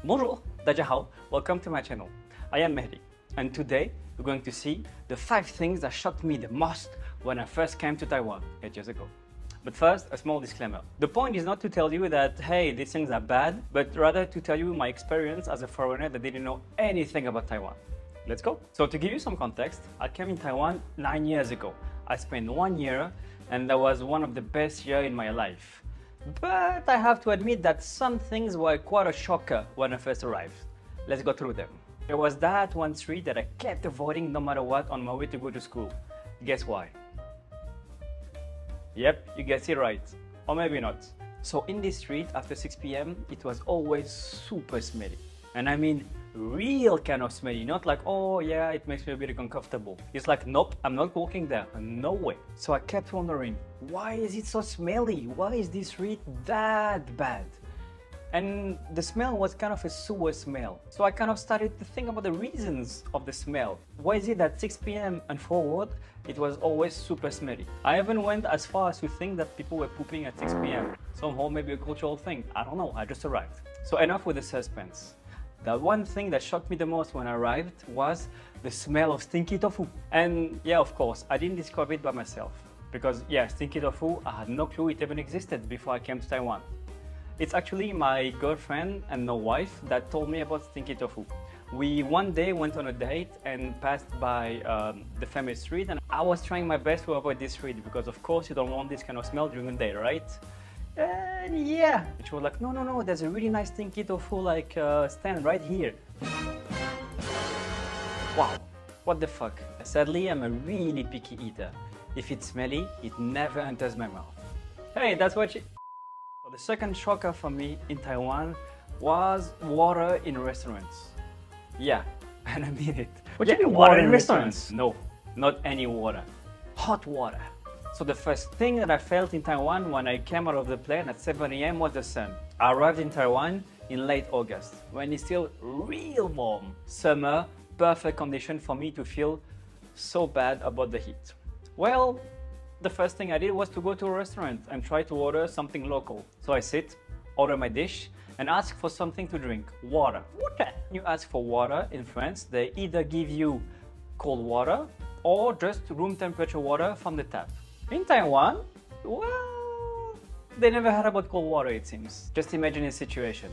Bonjour, 大家好, welcome to my channel. I am Mehdi, and today we're going to see the 5 things that shocked me the most when I first came to Taiwan 8 years ago. But first, a small disclaimer. The point is not to tell you that, hey, these things are bad, but rather to tell you my experience as a foreigner that didn't know anything about Taiwan. Let's go. So to give you some context, I came in Taiwan 9 years ago. I spent 1 year, and that was one of the best years in my life. But I have to admit that some things were quite a shocker when I first arrived. Let's go through them. There was that one street that I kept avoiding no matter what on my way to go to school. Guess why? Yep, you guessed it right. Or maybe not. So in this street, after 6 p.m., it was always super smelly. And I mean real kind of smelly, not like, oh yeah, it makes me a bit uncomfortable. It's like, nope, I'm not walking there, no way. So I kept wondering, why is it so smelly? Why is this street that bad? And the smell was kind of a sewer smell. So I kind of started to think about the reasons of the smell. Why is it that 6 p.m. and forward, it was always super smelly? I even went as far as to think that people were pooping at 6 p.m. Somehow maybe a cultural thing, I don't know, I just arrived. So enough with the suspense. The one thing that shocked me the most when I arrived was the smell of stinky tofu. And yeah, of course, I didn't discover it by myself. Because yeah, stinky tofu, I had no clue it even existed before I came to Taiwan. It's actually my girlfriend and my wife that told me about stinky tofu. We one day went on a date and passed by the famous street, and I was trying my best to avoid this street because of course you don't want this kind of smell during the day, right? And yeah, she was like, no, there's a really nice stinky tofu like stand right here. Wow, what the fuck? Sadly, I'm a really picky eater. If it's smelly, it never enters my mouth. Hey, that's what she... The second shocker for me in Taiwan was water in restaurants. Yeah, and I mean it. What do you mean water in restaurants? No, not any water. Hot water. So the first thing that I felt in Taiwan when I came out of the plane at 7 a.m. was the sun. I arrived in Taiwan in late August, when it's still real warm. Summer, perfect condition for me to feel so bad about the heat. Well, the first thing I did was to go to a restaurant and try to order something local. So I sit, order my dish, and ask for something to drink, water. Water! You ask for water in France, they either give you cold water or just room temperature water from the tap. In Taiwan, well, they never heard about cold water, it seems. Just imagine a situation.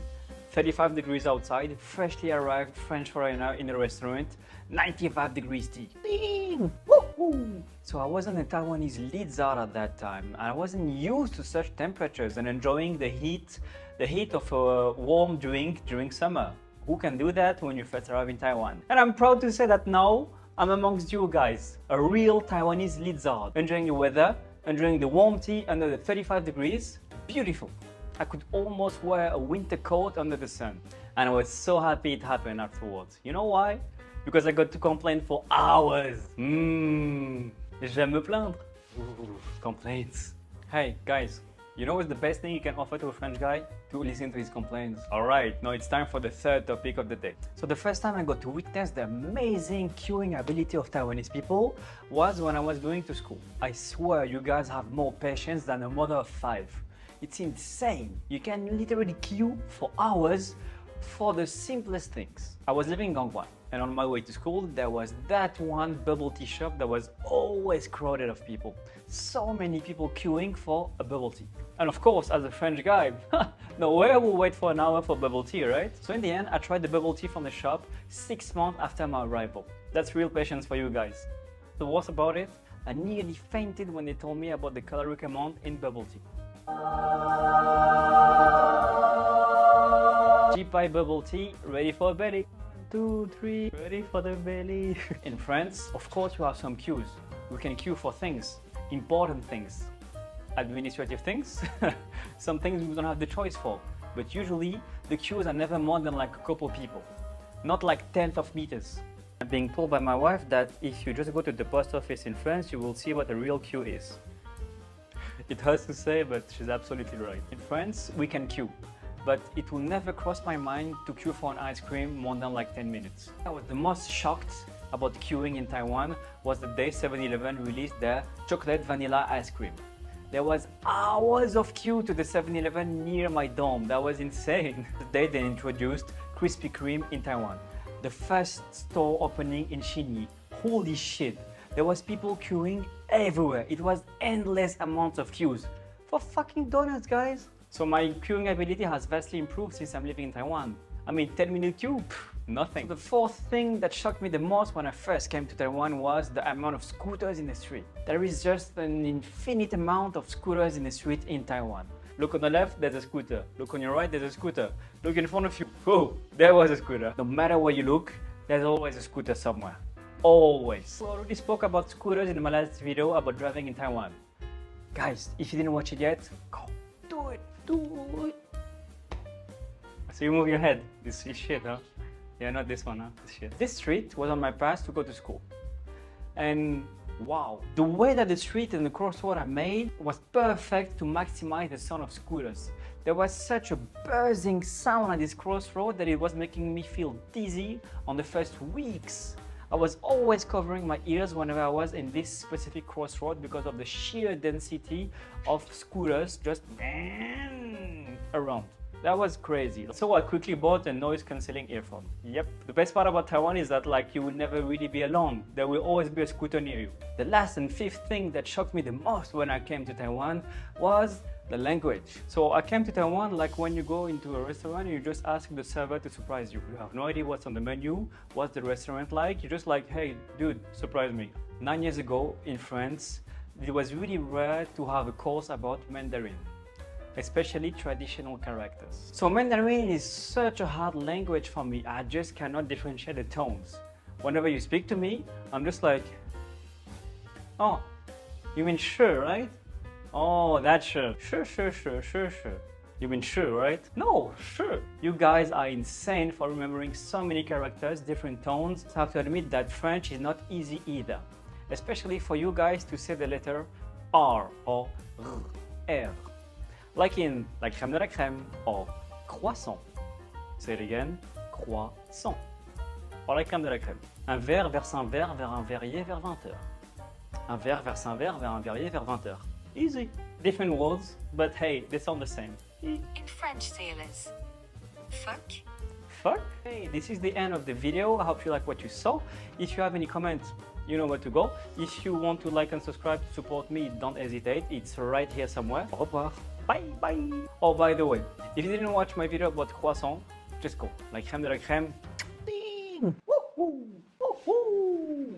35 degrees outside, freshly arrived French foreigner in a restaurant, 95 degrees tea. Ding! Woohoo! So I wasn't a Taiwanese lizard at that time. I wasn't used to such temperatures and enjoying the heat of a warm drink during summer. Who can do that when you first arrive in Taiwan? And I'm proud to say that now I'm amongst you guys, a real Taiwanese lizard, enjoying the weather, enjoying the warm tea under the 35 degrees. Beautiful. I could almost wear a winter coat under the sun. And I was so happy it happened afterwards. You know why? Because I got to complain for hours. J'aime me plaindre. Ooh, complaints. Hey, guys, you know what's the best thing you can offer to a French guy? To listen to his complaints. Alright, now it's time for the third topic of the day. So the first time I got to witness the amazing queuing ability of Taiwanese people was when I was going to school. I swear you guys have more patience than a mother of 5. It's insane. You can literally queue for hours for the simplest things. I was living in Gangwon, and on my way to school, there was that one bubble tea shop that was always crowded of people. So many people queuing for a bubble tea. And of course, as a French guy, no way I will wait for an hour for bubble tea, right? So in the end, I tried the bubble tea from the shop 6 months after my arrival. That's real patience for you guys. The worst about it, I nearly fainted when they told me about the caloric amount in bubble tea. Cheap bubble tea, ready for belly. 1, 2, 3, ready for the belly. In France, of course, you have some queues. We can queue for things, important things, administrative things, some things we don't have the choice for. But usually, the queues are never more than like a couple people, not like tenths of meters. I'm being told by my wife that if you just go to the post office in France, you will see what a real queue is. It hurts to say, but she's absolutely right. In France, we can queue, but it will never cross my mind to queue for an ice cream more than like 10 minutes. I was the most shocked about queuing in Taiwan was the day 7-Eleven released their chocolate vanilla ice cream. There was hours of queue to the 7-Eleven near my dorm. That was insane. The day they introduced Krispy Kreme in Taiwan. The first store opening in Xinyi. Holy shit. There was people queuing everywhere. It was endless amounts of queues for fucking donuts, guys. So my queuing ability has vastly improved since I'm living in Taiwan. I mean, 10-minute queue, nothing. The fourth thing that shocked me the most when I first came to Taiwan was the amount of scooters in the street. There is just an infinite amount of scooters in the street in Taiwan. Look on the left, there's a scooter. Look on your right, there's a scooter. Look in front of you, oh, there was a scooter. No matter where you look, there's always a scooter somewhere. Always. I already spoke about scooters in my last video about driving in Taiwan. Guys, if you didn't watch it yet, go do it, do it. So you move your head. This is shit, huh? Yeah, not this one, huh? This shit. This street was on my path to go to school. And wow, the way that the street and the crossroad are made was perfect to maximize the sound of scooters. There was such a buzzing sound at this crossroad that it was making me feel dizzy on the first weeks. I was always covering my ears whenever I was in this specific crossroad because of the sheer density of scooters just around. That was crazy. So I quickly bought a noise-cancelling earphone. Yep. The best part about Taiwan is that you will never really be alone. There will always be a scooter near you. The last and fifth thing that shocked me the most when I came to Taiwan was the language. So I came to Taiwan like when you go into a restaurant and you just ask the server to surprise you. You have no idea what's on the menu, what's the restaurant like. You're just like, hey, dude, surprise me. 9 years ago in France, it was really rare to have a course about Mandarin, especially traditional characters. So Mandarin is such a hard language for me. I just cannot differentiate the tones. Whenever you speak to me, I'm just like, oh, you mean sure, right? Oh, that's sure. Sure. You mean sure, right? No, sure. You guys are insane for remembering so many characters, different tones. I have to admit that French is not easy either, especially for you guys to say the letter R or R. Like in la crème de la crème or croissant. Say it again, croissant. Or la crème de la crème. Un verre verse un verre vers un verrier vers 20h. Un verre verse un verre vers un verrier vers 20h. Easy. Different words, but hey, they sound the same. In French, sailors. Fuck. Fuck? Hey, this is the end of the video. I hope you like what you saw. If you have any comments, you know where to go. If you want to like and subscribe to support me, don't hesitate. It's right here somewhere. Au revoir. Bye, bye. Oh, by the way, if you didn't watch my video about croissant, just go. La crème de la crème. Ding. Woo-hoo.